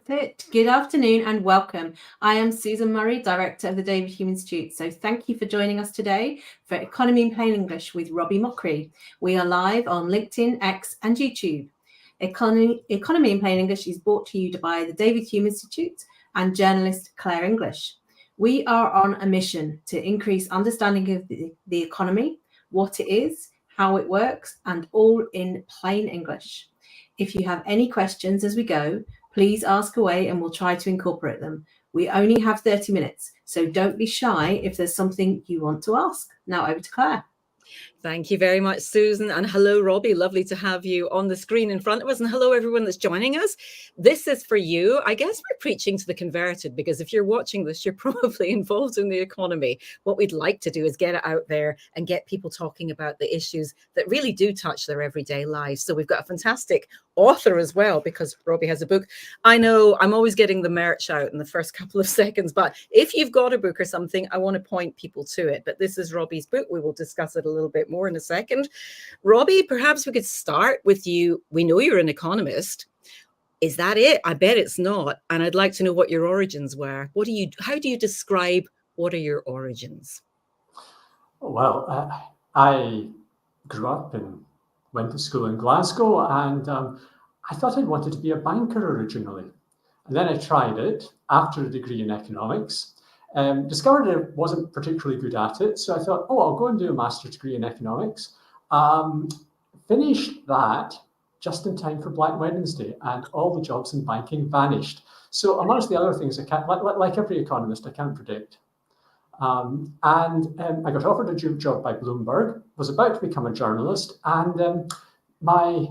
That's it. Good afternoon and welcome. I am Susan Murray, Director of the David Hume Institute. So thank you for joining us today for Economy in Plain English with Robbie Mochrie. We are live on LinkedIn, X and YouTube. Economy in Plain English is brought to you by the David Hume Institute and journalist Clare English. We are on a mission to increase understanding of the economy, what it is, how it works, and all in plain English. If you have any questions as we go, please ask away and we'll try to incorporate them. We only have 30 minutes, so don't be shy if there's something you want to ask. Now over to Claire. Thank you very much, Susan. And hello, Robbie. Lovely to have you on the screen in front of us. And hello, everyone that's joining us. This is for you. I guess we're preaching to the converted, because if you're watching this, you're probably involved in the economy. What we'd like to do is get it out there and get people talking about the issues that really do touch their everyday lives. So we've got a fantastic author as well, because Robbie has a book. I know I'm always getting the merch out in the first couple of seconds, but if you've got a book or something, I want to point people to it. But this is Robbie's book. We will discuss it a little bit more in a second. Robbie, perhaps we could start with you. We know you're an economist. Is that it? I bet it's not. And I'd like to know what your origins were. How do you describe what are your origins? Well, I grew up and went to school in Glasgow, and I thought I'd wanted to be a banker originally. And then I tried it after a degree in economics. Discovered I wasn't particularly good at it, so I thought, I'll go and do a master's degree in economics. Finished that just in time for Black Wednesday, and all the jobs in banking vanished. So amongst the other things, I can't, like every economist, I can't predict. I got offered a job by Bloomberg, was about to become a journalist, and my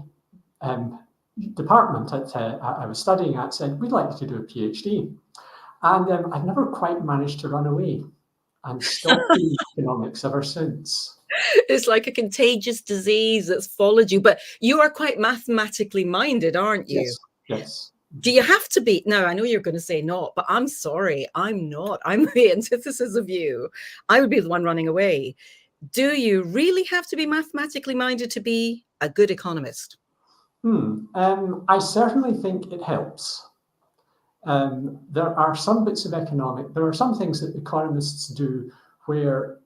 department I was studying at said, we'd like you to do a PhD. And I've never quite managed to run away, and stopped doing economics ever since. It's like a contagious disease that's followed you, but you are quite mathematically minded, aren't you? Yes. Do you have to be? No, I know you're going to say not, but I'm sorry, I'm not. I'm the antithesis of you. I would be the one running away. Do you really have to be mathematically minded to be a good economist? I certainly think it helps. There are some bits of there are some things that economists do where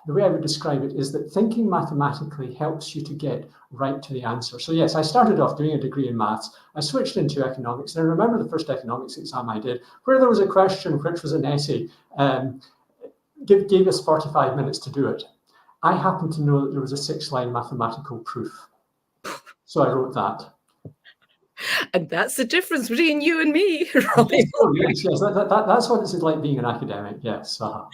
the way I would describe it is that thinking mathematically helps you to get right to the answer. So yes, I started off doing a degree in maths. I switched into economics, and I remember the first economics exam I did where there was a question which was an essay, gave us 45 minutes to do it. I happened to know that there was a 6-line mathematical proof. So I wrote that. And that's the difference between you and me, Robbie. Yes, that's what it's like being an academic, yes. How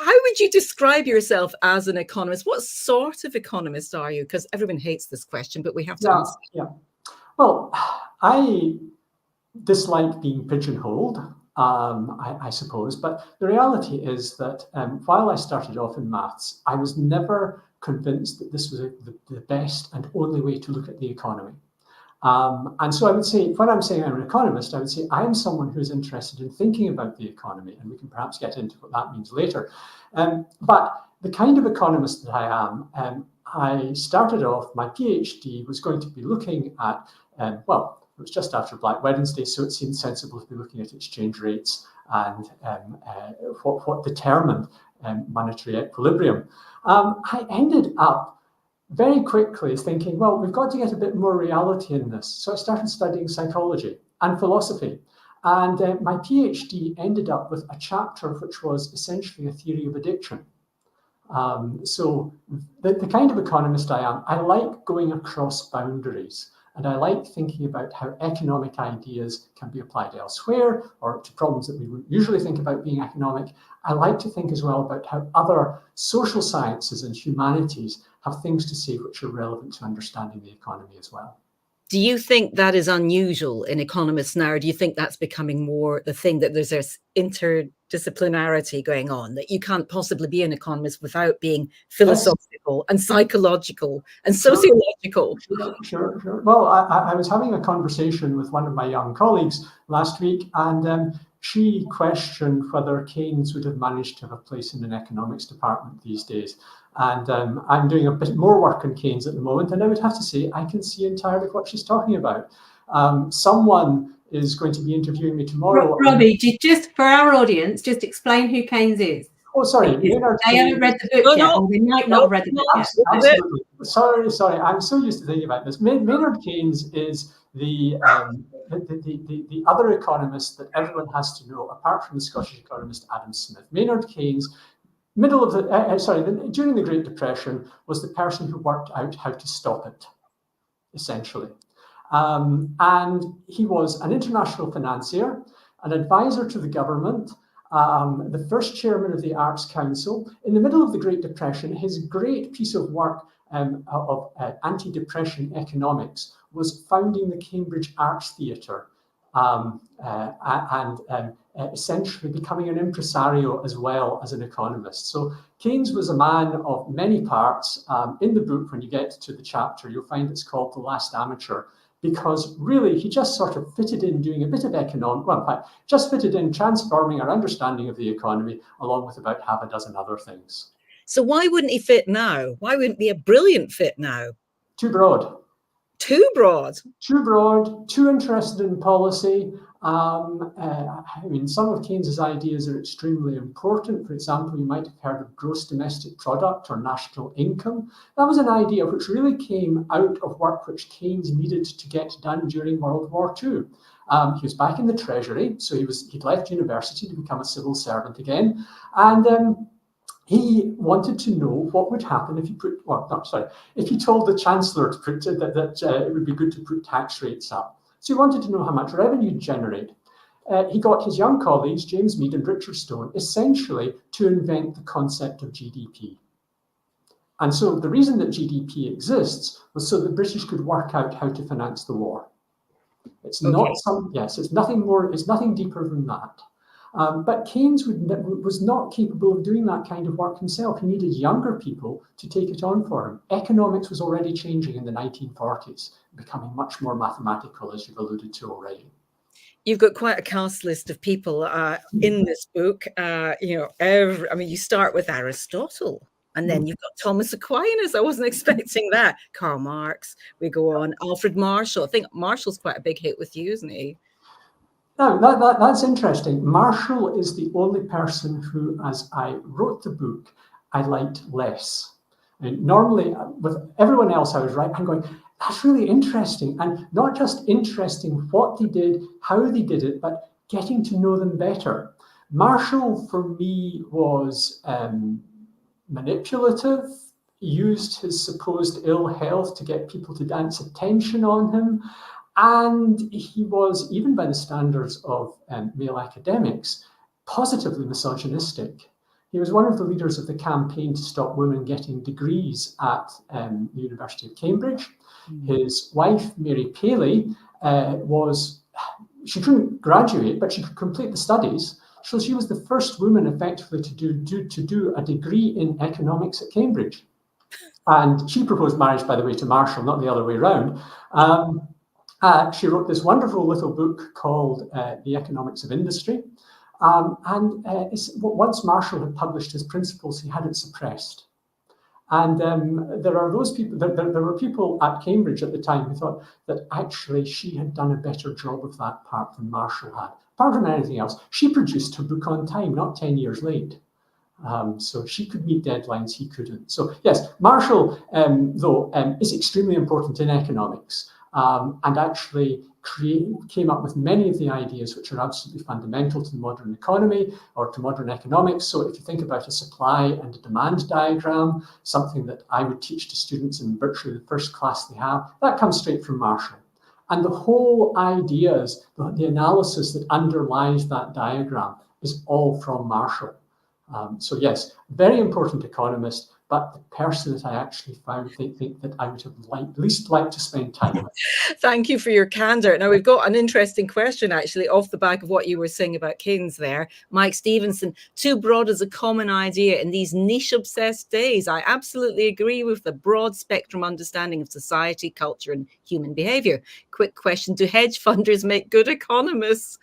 would you describe yourself as an economist? What sort of economist are you? Because everyone hates this question, but we have to answer. Yeah. Well, I dislike being pigeonholed, I suppose. But the reality is that while I started off in maths, I was never convinced that this was the best and only way to look at the economy. And so I would say, when I'm saying I'm an economist, I would say I am someone who's interested in thinking about the economy, and we can perhaps get into what that means later. But the kind of economist that I am, I started off, my PhD was going to be looking at, well, it was just after Black Wednesday, so it seemed sensible to be looking at exchange rates and what determined monetary equilibrium. I ended up very quickly thinking, well, we've got to get a bit more reality in this. So I started studying psychology and philosophy. And my PhD ended up with a chapter which was essentially a theory of addiction. So the kind of economist I am, I like going across boundaries. And I like thinking about how economic ideas can be applied elsewhere or to problems that we would usually think about being economic. I like to think as well about how other social sciences and humanities have things to say which are relevant to understanding the economy as well. Do you think that is unusual in economists now, or do you think that's becoming more the thing, that there's this interdisciplinarity going on, that you can't possibly be an economist without being philosophical and psychological and sociological? Sure. Well, I was having a conversation with one of my young colleagues last week, and she questioned whether Keynes would have managed to have a place in an economics department these days. And I'm doing a bit more work on Keynes at the moment, and I would have to say I can see entirely what she's talking about. Someone is going to be interviewing me tomorrow. Robbie, just for our audience, just explain who Keynes is. Oh, sorry, Maynard They Keynes. haven't read the book yet, or they might not have read the book yet. Absolutely. Sorry. I'm so used to thinking about this. Maynard Keynes is the other economist that everyone has to know, apart from the Scottish economist Adam Smith. Maynard Keynes, during the Great Depression, was the person who worked out how to stop it, essentially. And he was an international financier, an advisor to the government, the first chairman of the Arts Council. In the middle of the Great Depression, his great piece of work of anti-depression economics was founding the Cambridge Arts Theatre and essentially becoming an impresario as well as an economist. So Keynes was a man of many parts. In the book, when you get to the chapter, you'll find it's called The Last Amateur, because really he just sort of fitted in doing a bit of economics, well, in fact, just fitted in transforming our understanding of the economy along with about half a dozen other things. So why wouldn't he fit now? Why wouldn't he be a brilliant fit now? Too broad. Too broad? Too broad, too interested in policy. I mean, some of Keynes's ideas are extremely important. For example, you might have heard of gross domestic product or national income. That was an idea which really came out of work which Keynes needed to get done during World War II. He was back in the Treasury, so he'd left university to become a civil servant again. And he wanted to know what would happen if if he told the Chancellor to put that it would be good to put tax rates up. So he wanted to know how much revenue to generate. He got his young colleagues, James Mead and Richard Stone, essentially to invent the concept of GDP. And so the reason that GDP exists was so the British could work out how to finance the war. It's it's nothing more, it's nothing deeper than that. But Keynes was not capable of doing that kind of work himself. He needed younger people to take it on for him. Economics was already changing in the 1940s, becoming much more mathematical, as you've alluded to already. You've got quite a cast list of people in this book. You start with Aristotle, and then you've got Thomas Aquinas. I wasn't expecting that. Karl Marx. We go on. Alfred Marshall. I think Marshall's quite a big hit with you, isn't he? No, that's interesting. Marshall is the only person who, as I wrote the book, I liked less. And normally, with everyone else I was writing, I'm going, that's really interesting. And not just interesting what they did, how they did it, but getting to know them better. Marshall, for me, was manipulative, used his supposed ill health to get people to dance attention on him. And he was, even by the standards of male academics, positively misogynistic. He was one of the leaders of the campaign to stop women getting degrees at the University of Cambridge. His wife, Mary Paley, she couldn't graduate, but she could complete the studies. So she was the first woman effectively to do a degree in economics at Cambridge. And she proposed marriage, by the way, to Marshall, not the other way around. She wrote this wonderful little book called The Economics of Industry. Once Marshall had published his principles, he had it suppressed. And there were people at Cambridge at the time who thought that actually she had done a better job of that part than Marshall had. Apart from anything else, she produced her book on time, not 10 years late. So she could meet deadlines, he couldn't. So yes, Marshall, is extremely important in economics. And actually came up with many of the ideas which are absolutely fundamental to the modern economy or to modern economics. So if you think about a supply and a demand diagram, something that I would teach to students in virtually the first class they have, that comes straight from Marshall. And the whole ideas, the analysis that underlies that diagram is all from Marshall. So yes, very important economist, but the person that I actually think that I would have least liked to spend time with. Thank you for your candor. Now, we've got an interesting question, actually, off the back of what you were saying about Keynes there. Mike Stevenson, too broad is a common idea in these niche-obsessed days. I absolutely agree with the broad spectrum understanding of society, culture, and human behavior. Quick question, do hedge funders make good economists?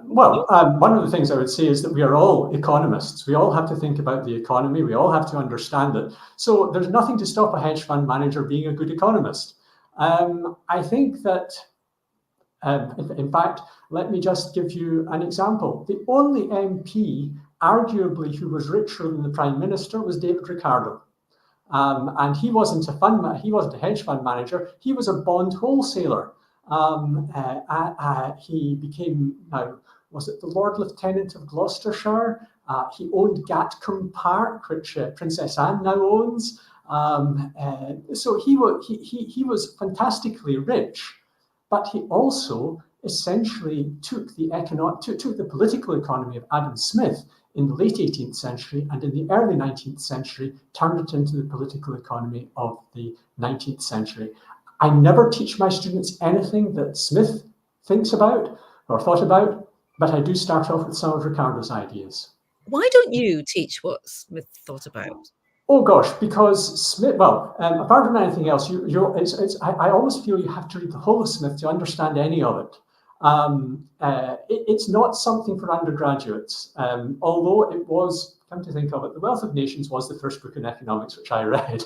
One of the things I would say is that we are all economists. We all have to think about the economy. We all have to understand it. So there's nothing to stop a hedge fund manager being a good economist. I think that In fact, let me just give you an example. The only MP, arguably, who was richer than the Prime Minister was David Ricardo. And he wasn't a hedge fund manager, he was a bond wholesaler. He became, now, was it the Lord Lieutenant of Gloucestershire? He owned Gatcombe Park, which Princess Anne now owns. So he was fantastically rich, but he also essentially took the political economy of Adam Smith in the late 18th century and in the early 19th century, turned it into the political economy of the 19th century. I never teach my students anything that Smith thinks about or thought about, but I do start off with some of Ricardo's ideas. Why don't you teach what Smith thought about? Oh gosh, because Smith, well, apart from anything else, I always feel you have to read the whole of Smith to understand any of it. It's not something for undergraduates, although it was, come to think of it, The Wealth of Nations was the first book in economics which I read.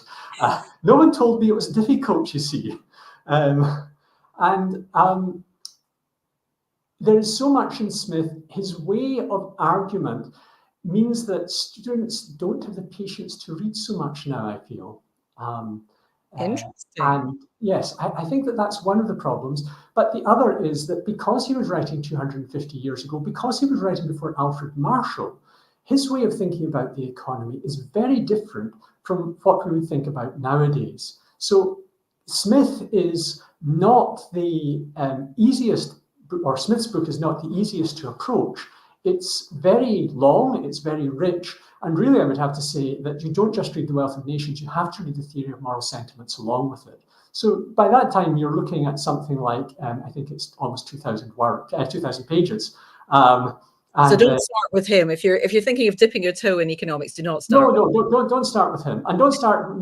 No one told me it was difficult, you see. There is so much in Smith. His way of argument means that students don't have the patience to read so much now, I feel. Interesting. And yes, I think that that's one of the problems. But the other is that because he was writing 250 years ago, because he was writing before Alfred Marshall, his way of thinking about the economy is very different from what we would think about nowadays. So Smith is not the easiest, or Smith's book is not the easiest to approach. It's very long, it's very rich, and really I would have to say that you don't just read The Wealth of Nations, you have to read the Theory of Moral Sentiments along with it. So by that time you're looking at something like, I think it's almost 2,000 pages. So don't start with him. If you're thinking of dipping your toe in economics, do not start. Don't start with him, and don't start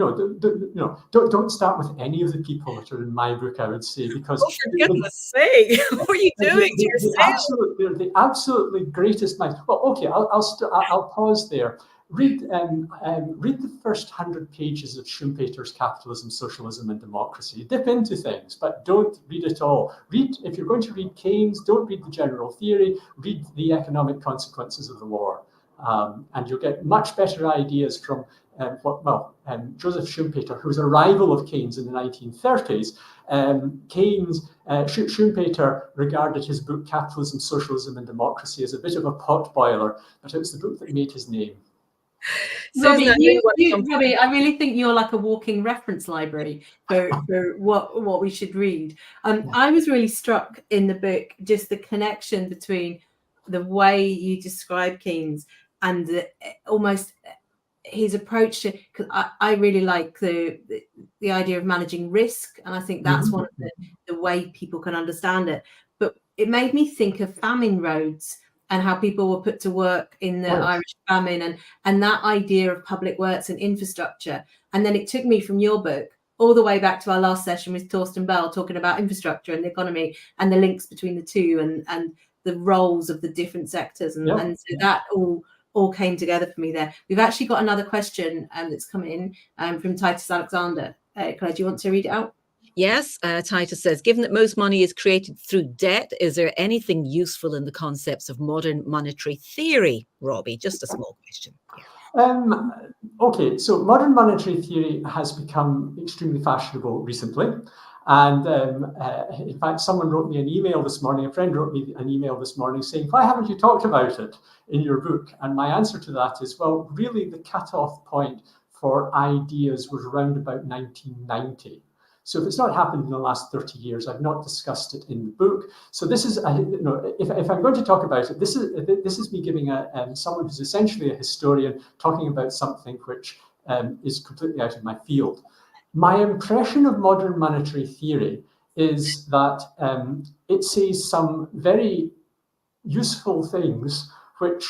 start with any of the people that are in my book. I would say, because for goodness' sake, what are you doing to yourself? They're the absolutely greatest minds. Well, okay, I'll pause there. Read the first 100 pages of Schumpeter's Capitalism, Socialism, and Democracy. Dip into things, but don't read it all. If you're going to read Keynes, don't read the general theory. Read the economic consequences of the war, and you'll get much better ideas from Joseph Schumpeter, who was a rival of Keynes in the 1930s. Schumpeter regarded his book Capitalism, Socialism, and Democracy as a bit of a potboiler, but it was the book that made his name. Robbie, Robbie, I really think you're like a walking reference library for what we should read. I was really struck in the book just the connection between the way you describe Keynes and almost his approach to, because I really like the idea of managing risk, and I think that's one of the way people can understand it. But it made me think of famine roads and how people were put to work in the Irish famine, and that idea of public works and infrastructure. And then it took me from your book all the way back to our last session with Torsten Bell, talking about infrastructure and the economy and the links between the two, and the roles of the different sectors. And so that all came together for me there. We've actually got another question that's come in from Titus Alexander. Claire, do you want to read it out? Yes, Titus says, given that most money is created through debt, is there anything useful in the concepts of modern monetary theory? Robbie, just a small question. Okay, so modern monetary theory has become extremely fashionable recently. And in fact, someone wrote me an email this morning, a friend wrote me an email this morning saying, why haven't you talked about it in your book? And my answer to that is, well, really the cutoff point for ideas was around about 1990. So if it's not happened in the last 30 years, I've not discussed it in the book. So this is, if I'm going to talk about it, this is me giving someone who's essentially a historian talking about something which is completely out of my field. My impression of modern monetary theory is that it says some very useful things, which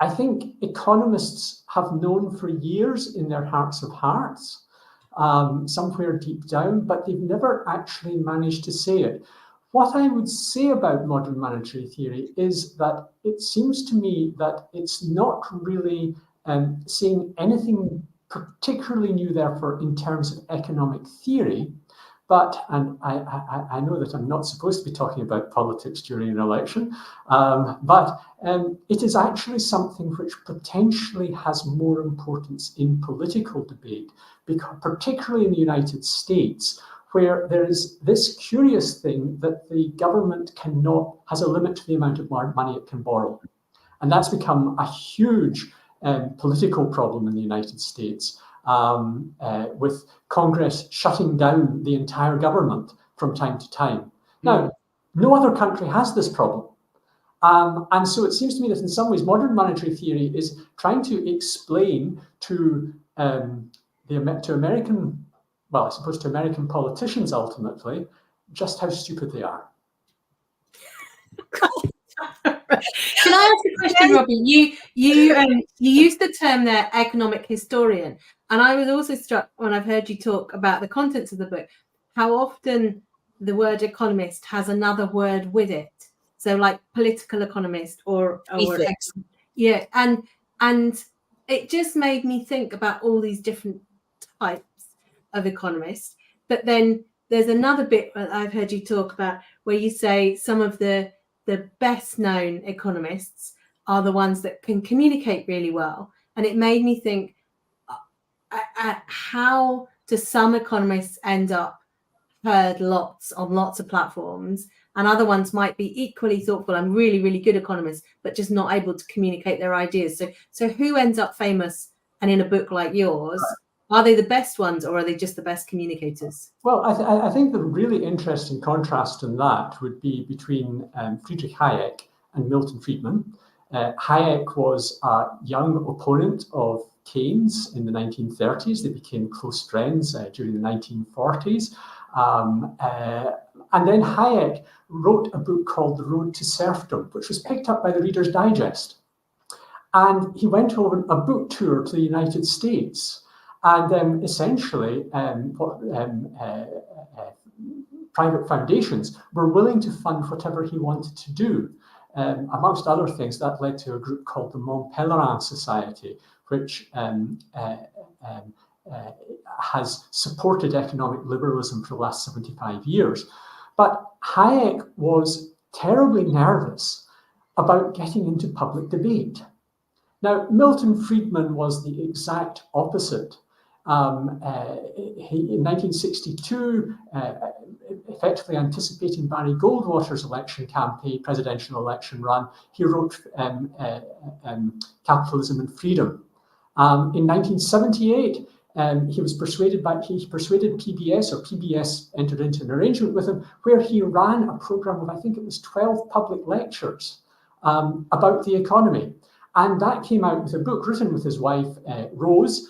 I think economists have known for years in their hearts of hearts. Somewhere deep down, but they've never actually managed to say it. What I would say about modern monetary theory is that it seems to me that it's not really saying anything particularly new, therefore, in terms of economic theory, But, and I know that I'm not supposed to be talking about politics during an election, but it is actually something which potentially has more importance in political debate, because particularly in the United States, where there is this curious thing that the government has a limit to the amount of money it can borrow. And that's become a huge political problem in the United States, with Congress shutting down the entire government from time to time. Now, no other country has this problem. And so it seems to me that in some ways, modern monetary theory is trying to explain to American, well, I suppose to American politicians ultimately, just how stupid they are. Can I ask a question, Robbie? You used the term there, economic historian, and I was also struck when I've heard you talk about the contents of the book, how often the word economist has another word with it. So, like political economist or yeah, and it just made me think about all these different types of economists. But then there's another bit that I've heard you talk about where you say some of the best known economists are the ones that can communicate really well. And it made me think, how do some economists end up heard on lots of platforms, and other ones might be equally thoughtful and really, really good economists, but just not able to communicate their ideas. So who ends up famous and in a book like yours? Are they the best ones, or are they just the best communicators? Well, I think the really interesting contrast in that would be between Friedrich Hayek and Milton Friedman. Hayek was a young opponent of Keynes in the 1930s. They became close friends during the 1940s. And then Hayek wrote a book called The Road to Serfdom, which was picked up by the Reader's Digest. And he went on a book tour to the United States. And essentially, private foundations were willing to fund whatever he wanted to do. Amongst other things, that led to a group called the Mont Pelerin Society, which has supported economic liberalism for the last 75 years. But Hayek was terribly nervous about getting into public debate. Now, Milton Friedman was the exact opposite. He, in 1962, effectively anticipating Barry Goldwater's presidential election run, he wrote Capitalism and Freedom. In 1978, he persuaded PBS, or PBS entered into an arrangement with him where he ran a program of, I think it was 12 public lectures about the economy. And that came out with a book written with his wife, Rose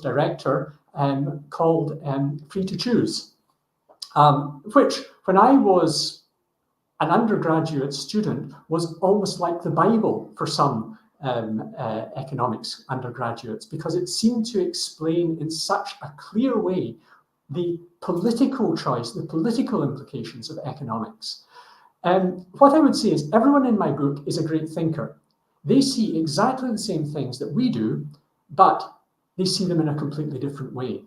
Director, called Free to Choose, which, when I was an undergraduate student, was almost like the Bible for some economics undergraduates, because it seemed to explain in such a clear way the political choice, the political implications of economics. What I would say is everyone in my book is a great thinker. They see exactly the same things that we do, but they see them in a completely different way.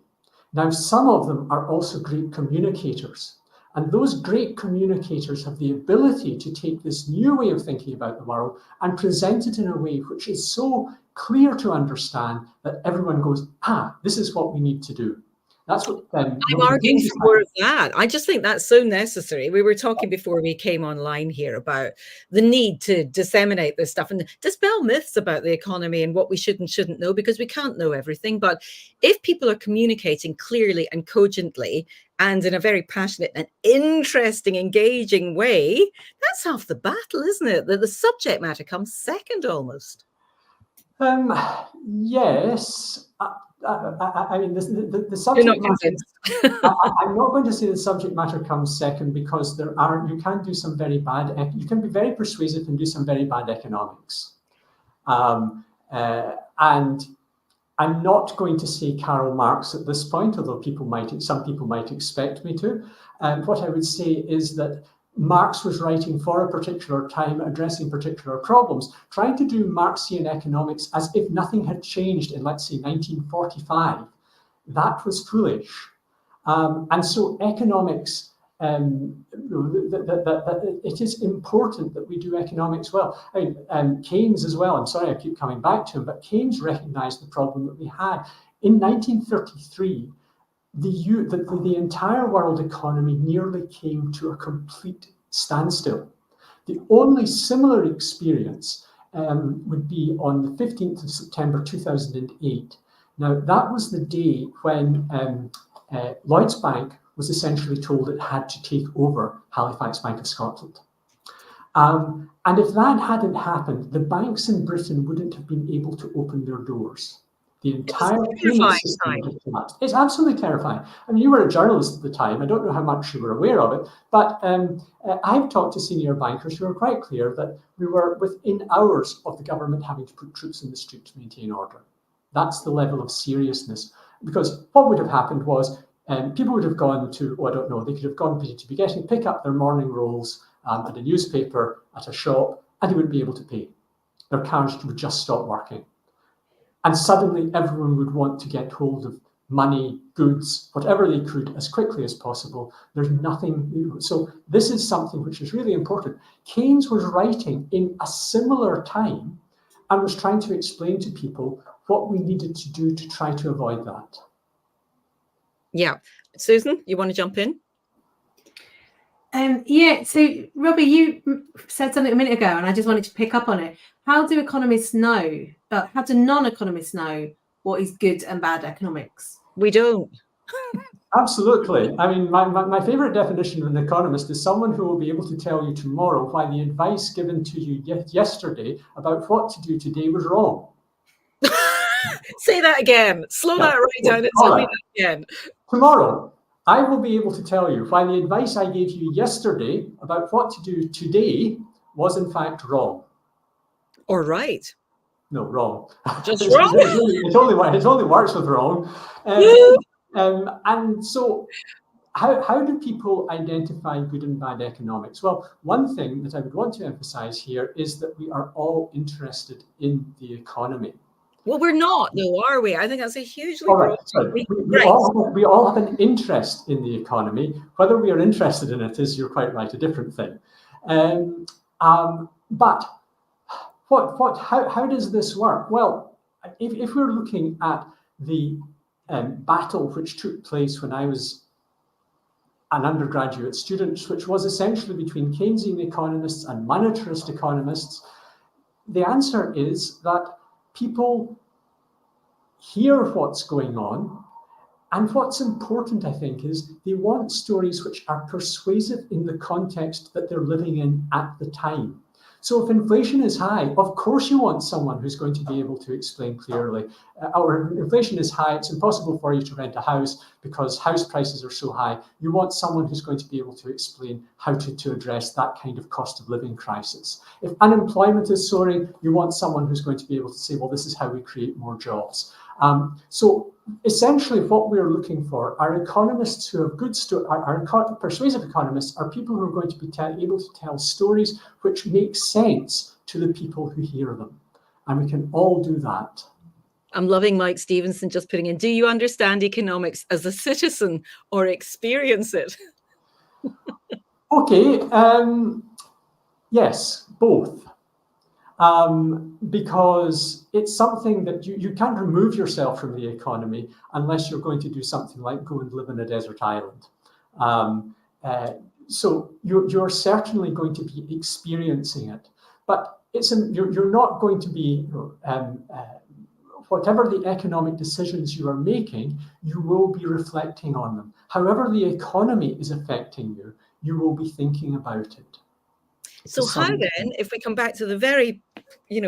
Now, some of them are also great communicators, and those great communicators have the ability to take this new way of thinking about the world and present it in a way which is so clear to understand that everyone goes, this is what we need to do. That's what I'm arguing for more of that. I just think that's so necessary. We were talking before we came online here about the need to disseminate this stuff and dispel myths about the economy and what we should and shouldn't know, because we can't know everything. But if people are communicating clearly and cogently and in a very passionate and interesting, engaging way, that's half the battle, isn't it? That the subject matter comes second almost. Yes. I mean, the subject matter. I'm not going to say the subject matter comes second, because you can do some very bad. You can be very persuasive and do some very bad economics. And I'm not going to say Karl Marx at this point, although some people might expect me to. What I would say is that Marx was writing for a particular time, addressing particular problems, trying to do Marxian economics as if nothing had changed in, let's say, 1945. That was foolish. And so economics, it is important that we do economics well. Keynes as well, I'm sorry I keep coming back to him, but Keynes recognized the problem that we had. In 1933, the entire world economy nearly came to a complete standstill. The only similar experience would be on the 15th of September 2008. Now, that was the day when Lloyds Bank was essentially told it had to take over Halifax Bank of Scotland. And if that hadn't happened, the banks in Britain wouldn't have been able to open their doors. The entire payment system would have collapsed. It's absolutely terrifying. I mean, you were a journalist at the time. I don't know how much you were aware of it, but I've talked to senior bankers who are quite clear that we were within hours of the government having to put troops in the street to maintain order. That's the level of seriousness. Because what would have happened was people would have gone to, I don't know, they could have gone to pick up their morning rolls at a newspaper at a shop, and they wouldn't be able to pay. Their cards would just stop working. And suddenly everyone would want to get hold of money, goods, whatever they could as quickly as possible. There's nothing. So this is something which is really important. Keynes was writing in a similar time and was trying to explain to people what we needed to do to try to avoid that. Yeah. Susan, you want to jump in? Yeah, so Robbie, you said something a minute ago, and I just wanted to pick up on it. How do economists know, how do non-economists know what is good and bad economics? We don't. Absolutely. I mean, my favorite definition of an economist is someone who will be able to tell you tomorrow why the advice given to you yesterday about what to do today was wrong. Say that again. Slow that right down and tell me that again. Tomorrow, I will be able to tell you why the advice I gave you yesterday about what to do today was in fact wrong. Or right. No, wrong. Just wrong? It only works with wrong. And so how do people identify good and bad economics? Well, one thing that I would want to emphasize here is that we are all interested in the economy. Well, we're not, though, are we? I think that's a hugely broad. We all have an interest in the economy. Whether we are interested in it is, you're quite right, a different thing. But how does this work? Well, if we're looking at the battle which took place when I was an undergraduate student, which was essentially between Keynesian economists and monetarist economists, the answer is that people hear what's going on, and what's important, I think, is they want stories which are persuasive in the context that they're living in at the time. So if inflation is high, of course you want someone who's going to be able to explain clearly. Or if inflation is high, it's impossible for you to rent a house because house prices are so high. You want someone who's going to be able to explain how to address that kind of cost of living crisis. If unemployment is soaring, you want someone who's going to be able to say, well, this is how we create more jobs. So essentially what we're looking for are economists who have good persuasive economists are people who are going to be able to tell stories which make sense to the people who hear them. And we can all do that. I'm loving Mike Stevenson just putting in, do you understand economics as a citizen or experience it? Okay, yes, both. Because it's something that you can't remove yourself from the economy unless you're going to do something like go and live in a desert island. So you're certainly going to be experiencing it, but you're not going to be, whatever the economic decisions you are making, you will be reflecting on them. However the economy is affecting you, you will be thinking about it. So how then, if we come back to the very,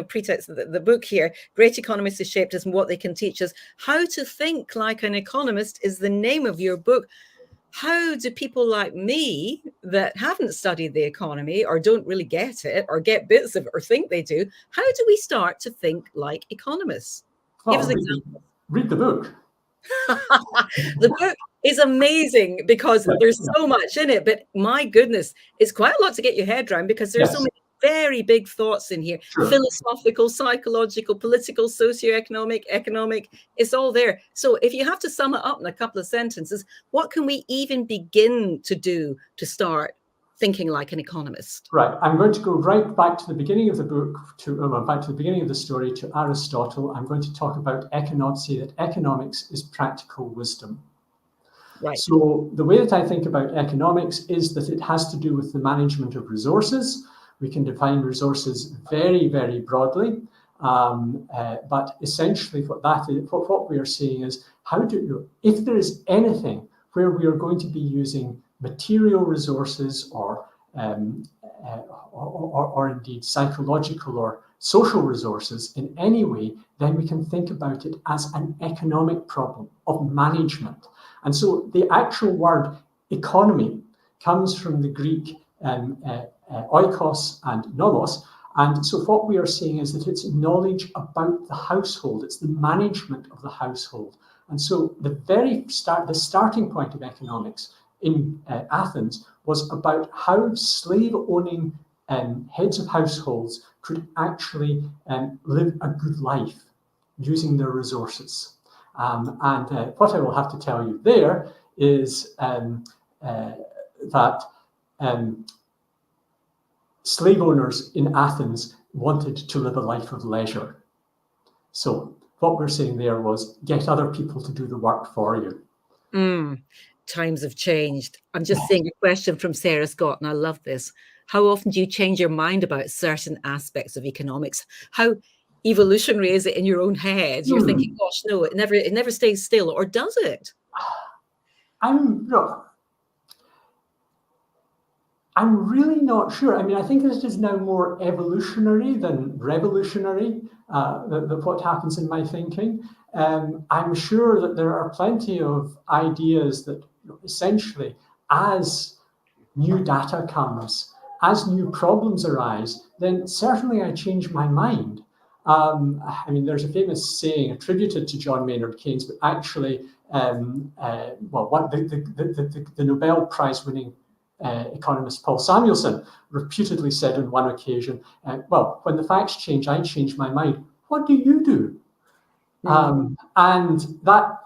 pretext of the book here, Great Economists is Shaped Us and What They Can Teach Us, How to Think Like an Economist is the name of your book. How do people like me that haven't studied the economy or don't really get it or get bits of it or think they do, how do we start to think like economists? Give us examples. Read the book. The book is amazing because there's so much in it, but my goodness, it's quite a lot to get your head around because there's so many very big thoughts in here. Sure. Philosophical, psychological, political, socioeconomic, economic, it's all there. So if you have to sum it up in a couple of sentences, what can we even begin to do to start thinking like an economist? Right. I'm going to go right back to the beginning of the book, back to the beginning of the story, to Aristotle. I'm going to talk about say that economics is practical wisdom. Right. So the way that I think about economics is that it has to do with the management of resources. We can define resources very, very broadly, but essentially what we are saying is if there is anything where we are going to be using material resources or indeed psychological or social resources in any way, then we can think about it as an economic problem of management. And so the actual word economy comes from the Greek oikos and nomos. And so what we are saying is that it's knowledge about the household, it's the management of the household. And so the starting point of economics in Athens was about how slave-owning heads of households could actually live a good life using their resources. And what I will have to tell you there is that slave owners in Athens wanted to live a life of leisure. So what we're saying there was get other people to do the work for you. Times have changed. I'm just seeing a question from Sarah Scott, and I love this. How often do you change your mind about certain aspects of economics? How evolutionary is it in your own head? You're thinking, gosh, no, it never stays still, or does it? I'm really not sure. I mean, I think it is now more evolutionary than revolutionary, what happens in my thinking. I'm sure that there are plenty of ideas that essentially, as new data comes, as new problems arise, then certainly I change my mind. I mean, there's a famous saying attributed to John Maynard Keynes, but actually, the Nobel Prize winning economist Paul Samuelson reputedly said on one occasion, well, when the facts change, I change my mind. What do you do? And that,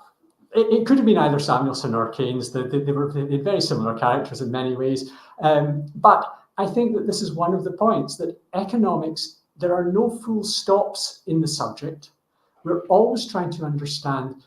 it could have been either Samuelson or Keynes. They had very similar characters in many ways. But I think that this is one of the points, that economics, there are no full stops in the subject. We're always trying to understand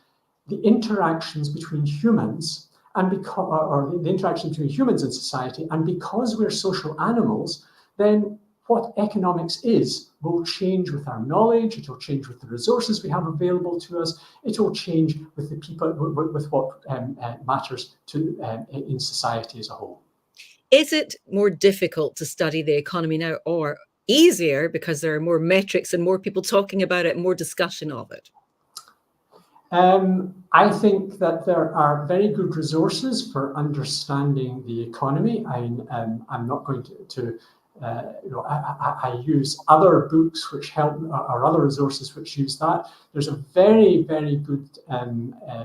the interactions between humans and the interaction between humans and society. And because we're social animals, then what economics is will change with our knowledge, it will change with the resources we have available to us, it will change with the people, with what matters in society as a whole. Is it more difficult to study the economy now, or easier because there are more metrics and more people talking about it, more discussion of it? I think that there are very good resources for understanding the economy. I'm not going to I use other books which help, or other resources which use that. There's a very, very good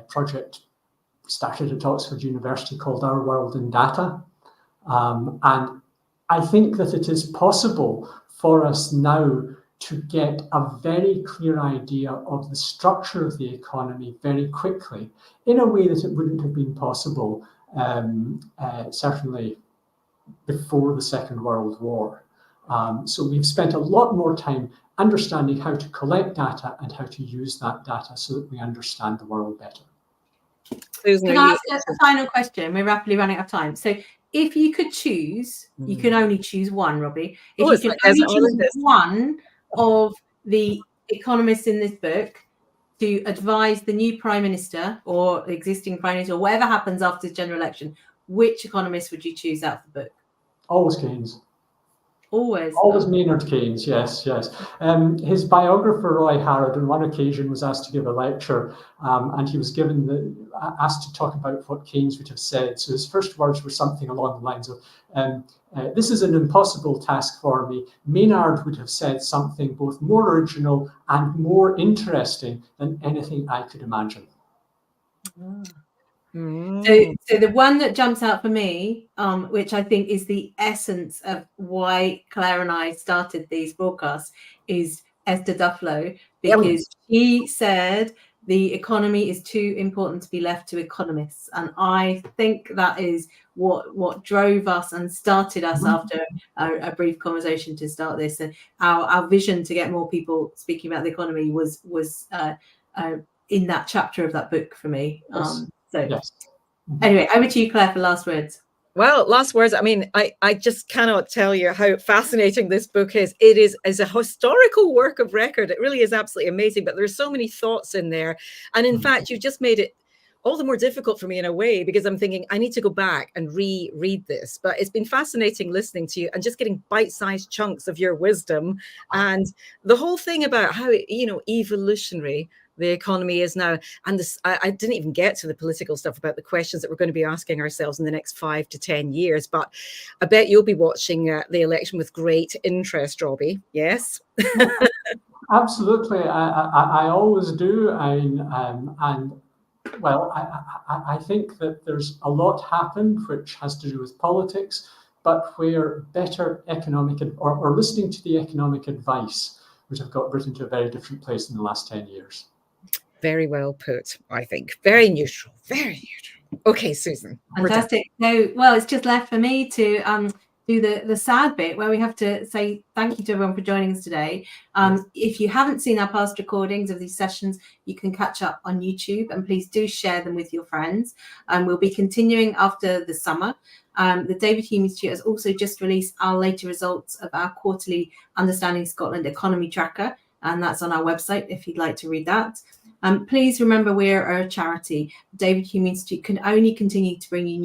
project started at Oxford University called Our World in Data. And I think that it is possible for us now to get a very clear idea of the structure of the economy very quickly, in a way that it wouldn't have been possible certainly before the Second World War. So we've spent a lot more time understanding how to collect data and how to use that data so that we understand the world better. Susan, can I ask a final question? We're rapidly running out of time. So if you could choose, you can only choose one, Robbie. If you can only choose one of the economists in this book to advise the new Prime Minister or the existing Prime Minister, or whatever happens after the general election, which economist would you choose out of the book? Always Keynes. Always Maynard Keynes, yes. His biographer, Roy Harrod, on one occasion was asked to give a lecture, and he was asked to talk about what Keynes would have said. So his first words were something along the lines of, this is an impossible task for me. Maynard would have said something both more original and more interesting than anything I could imagine. So the one that jumps out for me, which I think is the essence of why Claire and I started these broadcasts, is Esther Duflo, because she said the economy is too important to be left to economists. And I think that is what drove us and started us after a brief conversation to start this. And our vision to get more people speaking about the economy was in that chapter of that book for me. Anyway, over to you, Claire, for last words. Well, last words. I mean, I just cannot tell you how fascinating this book is. It is as a historical work of record. It really is absolutely amazing. But there's so many thoughts in there. And in fact, you just made it all the more difficult for me in a way, because I'm thinking I need to go back and reread this. But it's been fascinating listening to you and just getting bite-sized chunks of your wisdom and the whole thing about how, evolutionary the economy is now. And this, I didn't even get to the political stuff about the questions that we're going to be asking ourselves in the next 5 to 10 years. But I bet you'll be watching the election with great interest, Robbie. Yes? Absolutely. I always do. Well, I think that there's a lot happened which has to do with politics, but where better economic or listening to the economic advice would have got Britain to a very different place in the last 10 years. Very well put, I think. Very neutral, very neutral. Okay, Susan. Fantastic. No, well, it's just left for me to do the sad bit where we have to say thank you to everyone for joining us today. If you haven't seen our past recordings of these sessions, you can catch up on YouTube, and please do share them with your friends. We'll be continuing after the summer. The David Hume Institute has also just released our later results of our quarterly Understanding Scotland Economy Tracker, and that's on our website if you'd like to read that. Please remember we're a charity. The David Hume Institute can only continue to bring you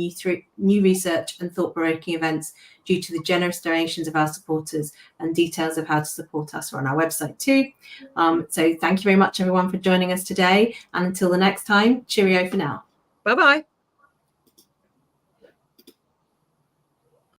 new research and thought-provoking events due to the generous donations of our supporters, and details of how to support us are on our website too. So thank you very much, everyone, for joining us today. And until the next time, cheerio for now. Bye-bye.